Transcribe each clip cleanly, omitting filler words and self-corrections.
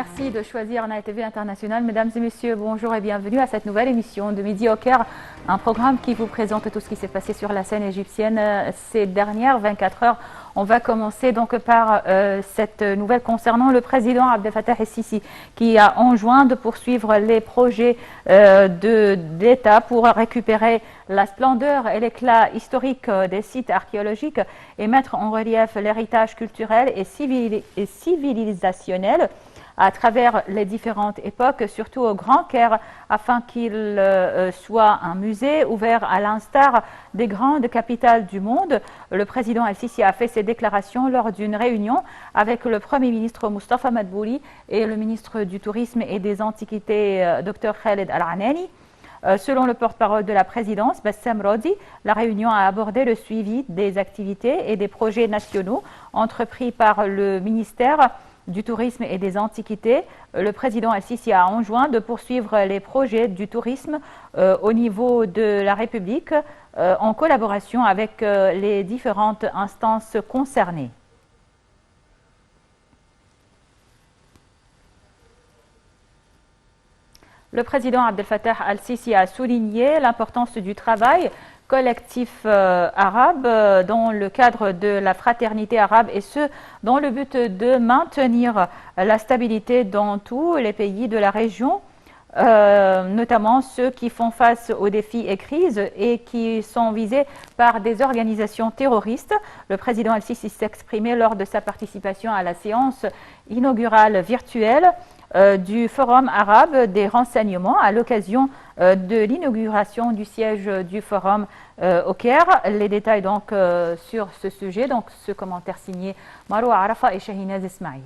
Merci de choisir Naya TV International. Mesdames et messieurs, bonjour et bienvenue à cette nouvelle émission de Midi au Caire, un programme qui vous présente tout ce qui s'est passé sur la scène égyptienne ces dernières 24 heures. On va commencer donc par cette nouvelle concernant le président Abdel Fattah el-Sisi qui a enjoint de poursuivre les projets d'État pour récupérer la splendeur et l'éclat historique des sites archéologiques et mettre en relief l'héritage culturel et civilisationnel à travers les différentes époques, surtout au Grand Caire, afin qu'il soit un musée ouvert à l'instar des grandes capitales du monde. Le président El-Sisi a fait ses déclarations lors d'une réunion avec le Premier ministre Mustafa Madbouli et le ministre du Tourisme et des Antiquités, Dr Khaled Al-Anani. Selon le porte-parole de la présidence, Bassem Rodi, la réunion a abordé le suivi des activités et des projets nationaux entrepris par le ministère du Tourisme et des Antiquités. Le président El-Sisi a enjoint de poursuivre les projets du tourisme au niveau de la République en collaboration avec les différentes instances concernées. Le président Abdel Fattah el-Sisi a souligné l'importance du travail collectif arabe dans le cadre de la fraternité arabe et ce, dans le but de maintenir la stabilité dans tous les pays de la région, notamment ceux qui font face aux défis et crises et qui sont visés par des organisations terroristes. Le président El-Sisi s'est exprimé lors de sa participation à la séance inaugurale virtuelle du Forum arabe des renseignements à l'occasion de l'inauguration du siège du Forum au Caire. Les détails donc sur ce sujet, donc ce commentaire signé Maroua Arafa et Shahinaz Ismail.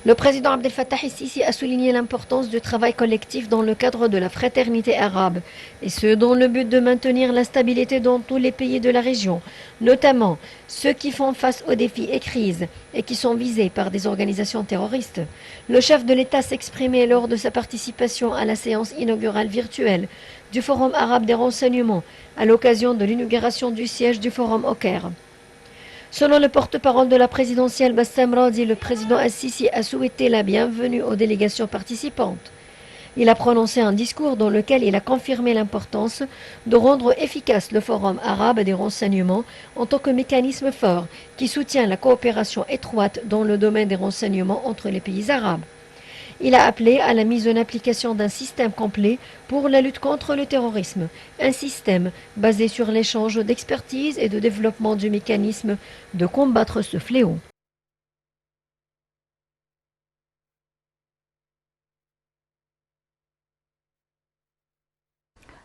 Le président Abdel Fattah el-Sisi a souligné l'importance du travail collectif dans le cadre de la fraternité arabe, et ce dans le but de maintenir la stabilité dans tous les pays de la région, notamment ceux qui font face aux défis et crises et qui sont visés par des organisations terroristes. Le chef de l'État s'exprimait lors de sa participation à la séance inaugurale virtuelle du Forum arabe des renseignements à l'occasion de l'inauguration du siège du Forum au Caire. Selon le porte-parole de la présidentielle Bassem Radi, le président El-Sisi a souhaité la bienvenue aux délégations participantes. Il a prononcé un discours dans lequel il a confirmé l'importance de rendre efficace le Forum arabe des renseignements en tant que mécanisme fort qui soutient la coopération étroite dans le domaine des renseignements entre les pays arabes. Il a appelé à la mise en application d'un système complet pour la lutte contre le terrorisme, un système basé sur l'échange d'expertise et de développement du mécanisme de combattre ce fléau.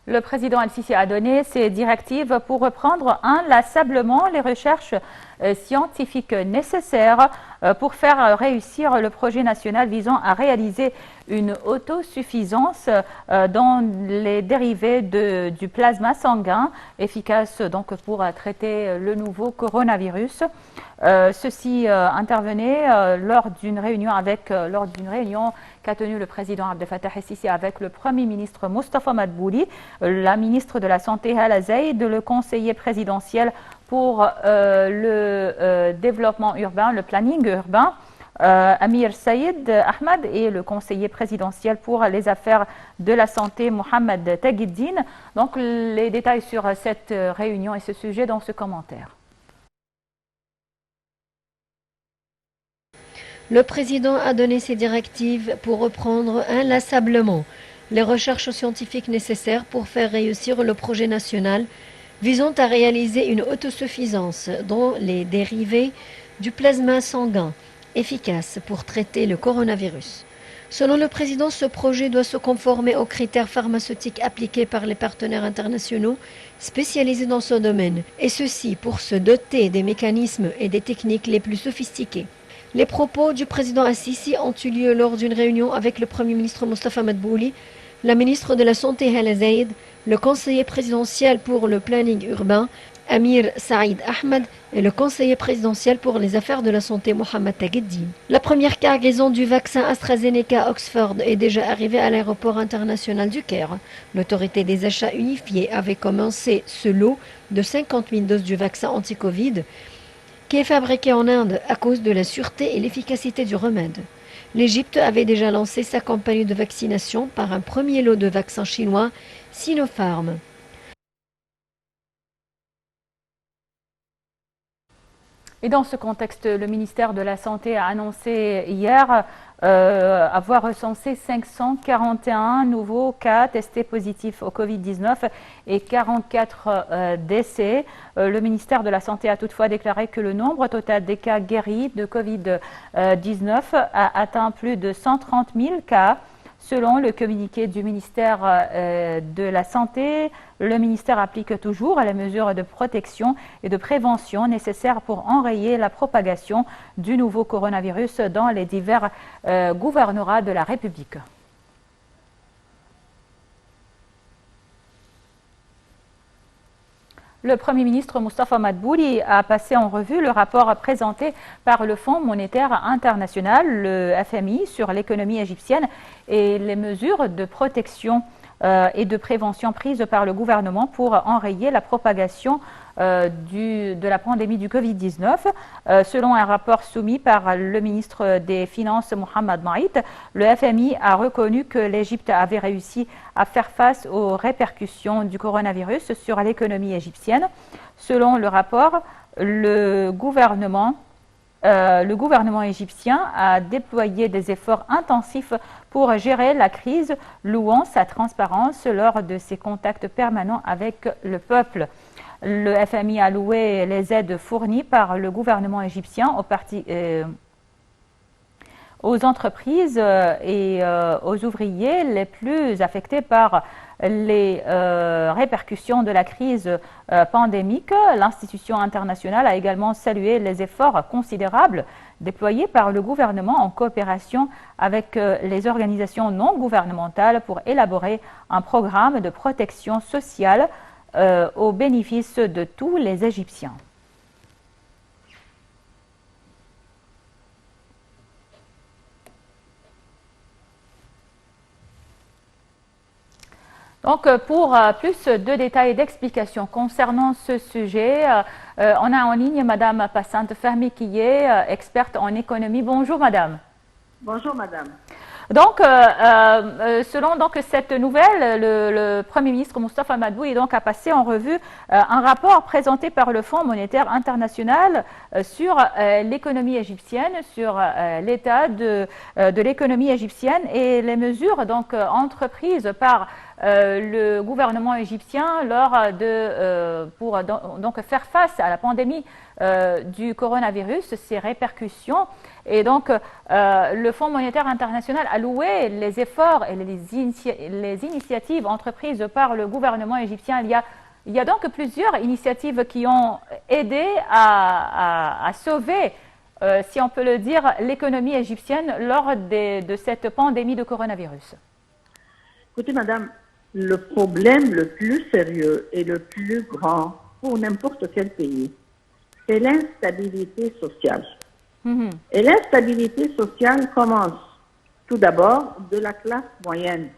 Le président El-Sisi a donné ses directives pour reprendre inlassablement les recherches scientifiques nécessaires pour faire réussir le projet national visant à réaliser une autosuffisance dans les dérivés du plasma sanguin efficace donc pour traiter le nouveau coronavirus. Ceci intervenait lors d'une réunion qu'a tenue le président Abdel Fattah el-Sisi avec le Premier ministre Mustafa Madbouli, la ministre de la Santé Hala Zaid, le conseiller présidentiel pour le développement urbain, le planning urbain, Amir Saïd Ahmad, et le conseiller présidentiel pour les affaires de la santé, Mohamed Taghiddine. Donc les détails sur cette réunion et ce sujet dans ce commentaire. Le président a donné ses directives pour reprendre inlassablement les recherches scientifiques nécessaires pour faire réussir le projet national visant à réaliser une autosuffisance dans les dérivés du plasma sanguin efficace pour traiter le coronavirus. Selon le président, ce projet doit se conformer aux critères pharmaceutiques appliqués par les partenaires internationaux spécialisés dans ce domaine, et ceci pour se doter des mécanismes et des techniques les plus sophistiqués. Les propos du président El-Sisi ont eu lieu lors d'une réunion avec le Premier ministre Mustafa Madbouli, la ministre de la Santé Hala Zaid, le conseiller présidentiel pour le planning urbain Amir Saïd Ahmed et le conseiller présidentiel pour les affaires de la santé Mohamed Taghiddine. La première cargaison du vaccin AstraZeneca Oxford est déjà arrivée à l'aéroport international du Caire. L'autorité des achats unifiés avait commencé ce lot de 50 000 doses du vaccin anti-Covid qui est fabriqué en Inde à cause de la sûreté et l'efficacité du remède. L'Égypte avait déjà lancé sa campagne de vaccination par un premier lot de vaccins chinois Sinopharm. Et dans ce contexte, le ministère de la Santé a annoncé hier avoir recensé 541 nouveaux cas testés positifs au Covid-19 et 44 décès. Le ministère de la Santé a toutefois déclaré que le nombre total des cas guéris de Covid-19 a atteint plus de 130 000 cas. Selon le communiqué du ministère de la Santé, le ministère applique toujours les mesures de protection et de prévention nécessaires pour enrayer la propagation du nouveau coronavirus dans les divers gouvernorats de la République. Le Premier ministre Moustapha Madbouli a passé en revue le rapport présenté par le Fonds monétaire international, le FMI, sur l'économie égyptienne et les mesures de protection et de prévention prises par le gouvernement pour enrayer la propagation de la pandémie du Covid-19. Selon un rapport soumis par le ministre des Finances Mohamed Maït, le FMI a reconnu que l'Égypte avait réussi à faire face aux répercussions du coronavirus sur l'économie égyptienne. Selon le rapport, le gouvernement égyptien a déployé des efforts intensifs pour gérer la crise, louant sa transparence lors de ses contacts permanents avec le peuple. Le FMI a loué les aides fournies par le gouvernement égyptien aux entreprises et aux ouvriers les plus affectés par les répercussions de la crise pandémique. L'institution internationale a également salué les efforts considérables déployés par le gouvernement en coopération avec les organisations non gouvernementales pour élaborer un programme de protection sociale au bénéfice de tous les Égyptiens. Donc, pour plus de détails et d'explications concernant ce sujet, on a en ligne Madame Passante Fahmi qui est experte en économie. Bonjour Madame. Bonjour Madame. Donc, selon cette nouvelle, le Premier ministre Moustapha Madbouli a passé en revue un rapport présenté par le Fonds monétaire international sur l'économie égyptienne, sur l'état de l'économie égyptienne et les mesures entreprises par le gouvernement égyptien pour faire face à la pandémie du coronavirus, ses répercussions. Et donc, le Fonds monétaire international a loué les efforts et les initiatives entreprises par le gouvernement égyptien. Il y a donc plusieurs initiatives qui ont aidé à sauver, si on peut le dire, l'économie égyptienne lors de cette pandémie de coronavirus. Écoutez Madame, le problème le plus sérieux et le plus grand pour n'importe quel pays, c'est l'instabilité sociale. Et l'instabilité sociale commence tout d'abord de la classe moyenne.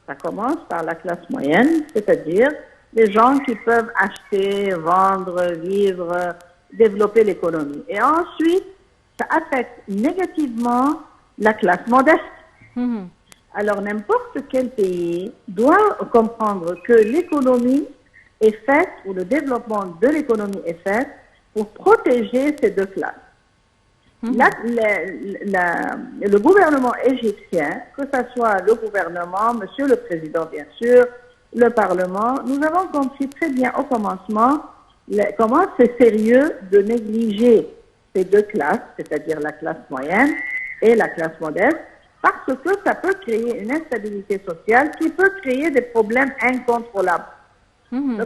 Ça commence par la classe moyenne, c'est-à-dire les gens qui peuvent acheter, vendre, vivre, développer l'économie. Et ensuite, ça affecte négativement la classe modeste. Alors, n'importe quel pays doit comprendre que l'économie est faite, ou le développement de l'économie est fait pour protéger ces deux classes. Le gouvernement égyptien, que ce soit le gouvernement, Monsieur le Président bien sûr, le Parlement, nous avons compris très bien au commencement comment c'est sérieux de négliger ces deux classes, c'est-à-dire la classe moyenne et la classe modeste, parce que ça peut créer une instabilité sociale qui peut créer des problèmes incontrôlables.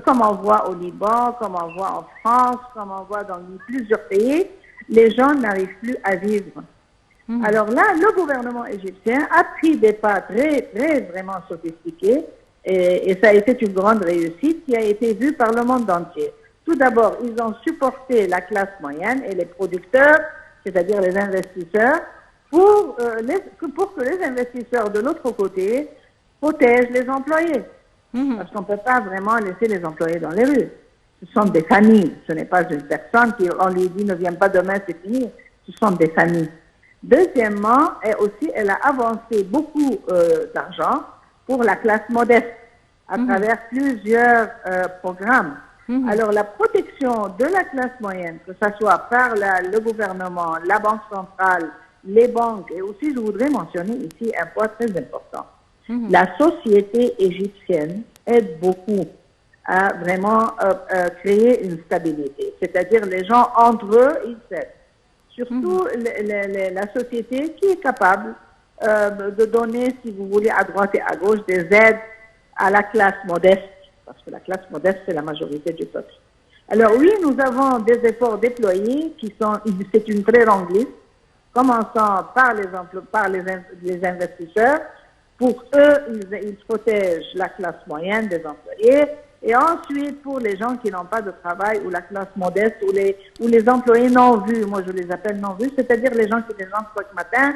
Comme on voit au Liban, comme on voit en France, comme on voit dans plusieurs pays, les gens n'arrivent plus à vivre. Alors là, le gouvernement égyptien a pris des pas vraiment sophistiqués et ça a été une grande réussite qui a été vue par le monde entier. Tout d'abord, ils ont supporté la classe moyenne et les producteurs, c'est-à-dire les investisseurs, pour que les investisseurs de l'autre côté protègent les employés. Parce qu'on ne peut pas vraiment laisser les employés dans les rues. Ce sont des familles, ce n'est pas une personne qui, on lui dit ne viens pas demain, c'est fini. Ce sont des familles. Deuxièmement, elle a avancé beaucoup d'argent pour la classe modeste à travers plusieurs programmes. Alors, la protection de la classe moyenne, que ce soit par le gouvernement, la Banque centrale, les banques, et aussi, je voudrais mentionner ici un point très important. La société égyptienne aide beaucoup à vraiment créer une stabilité. C'est-à-dire, les gens, entre eux, ils s'aident. Surtout la société qui est capable de donner, si vous voulez, à droite et à gauche, des aides à la classe modeste, parce que la classe modeste, c'est la majorité du peuple. Alors oui, nous avons des efforts déployés c'est une très longue liste, commençant par les investisseurs. Pour eux, ils protègent la classe moyenne des employés. Et ensuite, pour les gens qui n'ont pas de travail ou la classe modeste ou les employés non vus, moi je les appelle non vus, c'est-à-dire les gens qui rentrent chaque matin,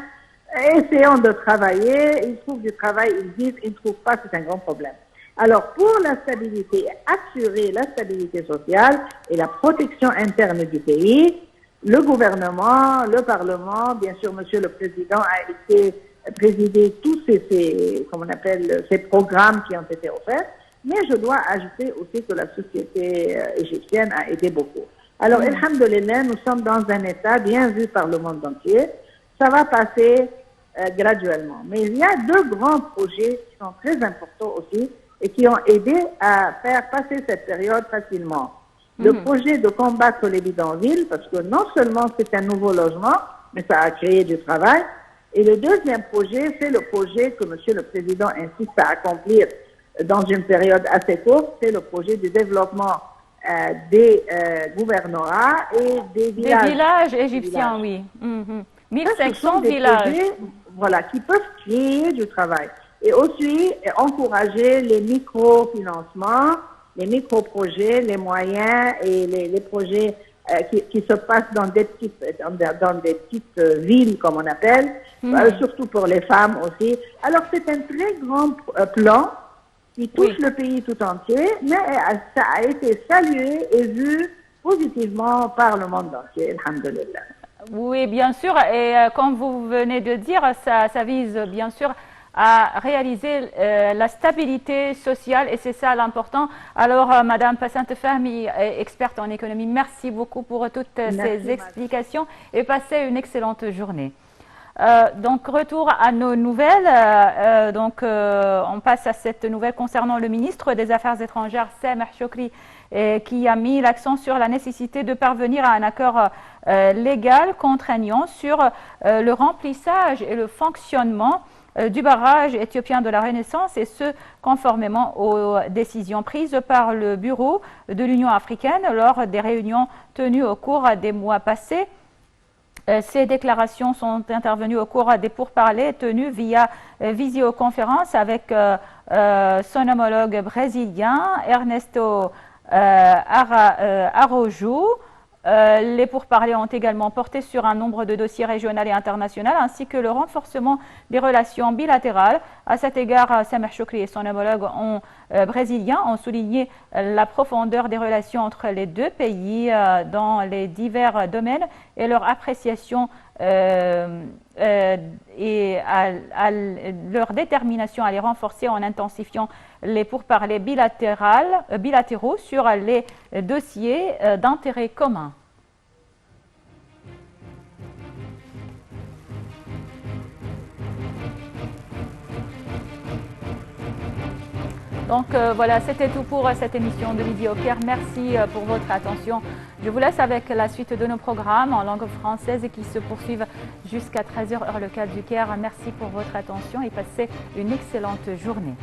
essayant de travailler, ils trouvent du travail, ils vivent, ils ne trouvent pas, c'est un grand problème. Alors, pour la stabilité, assurer la stabilité sociale et la protection interne du pays, le gouvernement, le Parlement, bien sûr, Monsieur le Président a été présidé tous ces programmes qui ont été offerts, mais je dois ajouter aussi que la société égyptienne a aidé beaucoup. Alors, alhamdoulilah, nous sommes dans un état bien vu par le monde entier. Ça va passer graduellement. Mais il y a deux grands projets qui sont très importants aussi et qui ont aidé à faire passer cette période facilement. Le projet de combattre les bidonvilles, parce que non seulement c'est un nouveau logement, mais ça a créé du travail. Et le deuxième projet, c'est le projet que Monsieur le Président insiste à accomplir dans une période assez courte, c'est le projet du développement des gouvernorats et des villages. Des villages égyptiens, oui. 1500 villages. Projets, voilà, qui peuvent créer du travail. Et aussi encourager les microfinancements, les micro-projets, les moyens et les projets qui se passent dans des petites villes, comme on appelle, surtout pour les femmes aussi. Alors, c'est un très grand plan qui touche le pays tout entier, mais ça a été salué et vu positivement par le monde entier, alhamdulillah. Oui, bien sûr, et comme vous venez de dire, ça vise bien sûr à réaliser la stabilité sociale et c'est ça l'important. Alors, Madame Passante Fahmi, experte en économie, merci beaucoup pour toutes ces explications et passez une excellente journée. Donc, retour à nos nouvelles. On passe à cette nouvelle concernant le ministre des Affaires étrangères, Sameh Shoukry, qui a mis l'accent sur la nécessité de parvenir à un accord légal contraignant sur le remplissage et le fonctionnement du barrage éthiopien de la Renaissance, et ce, conformément aux décisions prises par le Bureau de l'Union africaine lors des réunions tenues au cours des mois passés. Ces déclarations sont intervenues au cours des pourparlers tenus via visioconférence avec son homologue brésilien Ernesto Araújo. Les pourparlers ont également porté sur un nombre de dossiers régionaux et internationaux ainsi que le renforcement des relations bilatérales. À cet égard, Sameh Shoukry et son homologue brésilien ont souligné la profondeur des relations entre les deux pays dans les divers domaines et leur appréciation et à leur détermination à les renforcer en intensifiant les pourparlers bilatéraux sur les dossiers d'intérêt commun. Donc voilà, c'était tout pour cette émission de Midi au Caire. Merci pour votre attention. Je vous laisse avec la suite de nos programmes en langue française qui se poursuivent jusqu'à 13h heure locale du Caire. Merci pour votre attention et passez une excellente journée.